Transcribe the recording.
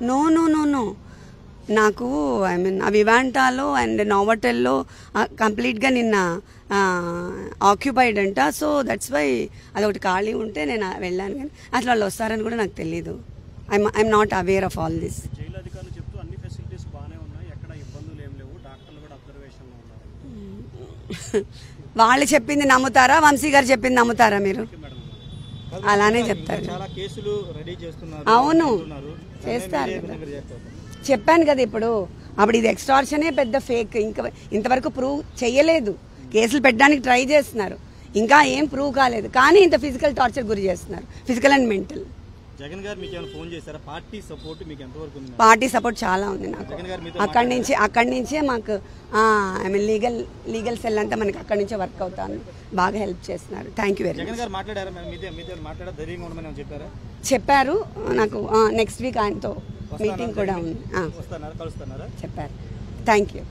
No no no no నాకు I mean ఆ వివాంటాలో and నోవటెల్లో కంప్లీట్గా నిన్న ఆక్యుపైడ్ అంట. సో దట్స్ వై అదొకటి ఖాళీ ఉంటే నేను వెళ్ళాను, కానీ అసలు వాళ్ళు వస్తారని కూడా నాకు తెలీదు. I'm not aware of all this. వాళ్ళు చెప్పింది నమ్ముతారా, వంశీ గారు చెప్పింది నమ్ముతారా? మీరు అలానే చెప్తారు. అవును చేస్తారు, చెప్పాను కదా ఇప్పుడు. అప్పుడు ఇది ఎక్స్టార్షనే పెద్ద ఫేక్, ఇంకా ఇంతవరకు ప్రూవ్ చేయలేదు. కేసులు పెట్టడానికి ట్రై చేస్తున్నారు, ఇంకా ఏం ప్రూవ్ కాలేదు. కానీ ఇంత ఫిజికల్ టార్చర్ గురి చేస్తున్నారు, ఫిజికల్ అండ్ మెంటల్. జగన్ గారు మీకు ఏమైనా ఫోన్ చేశారా? పార్టీ సపోర్ట్ మీకు ఎంతవరకు ఉంది? పార్టీ సపోర్ట్ చాలా ఉంది నాకు. అక్కడి నుంచే మాకు ఐ మీన్ లీగల్ సెల్ అంతా మనకి అక్కడి నుంచే వర్క్ అవుతాను, బాగా హెల్ప్ చేస్తున్నారు. Thank you very much. Jagan గారు మాట్లాడారా? చెప్పారు నాకు. నెక్స్ట్ వీక్ ఆయనతో మీటింగ్ కూడా ఉంది, చెప్పారు. Thank you.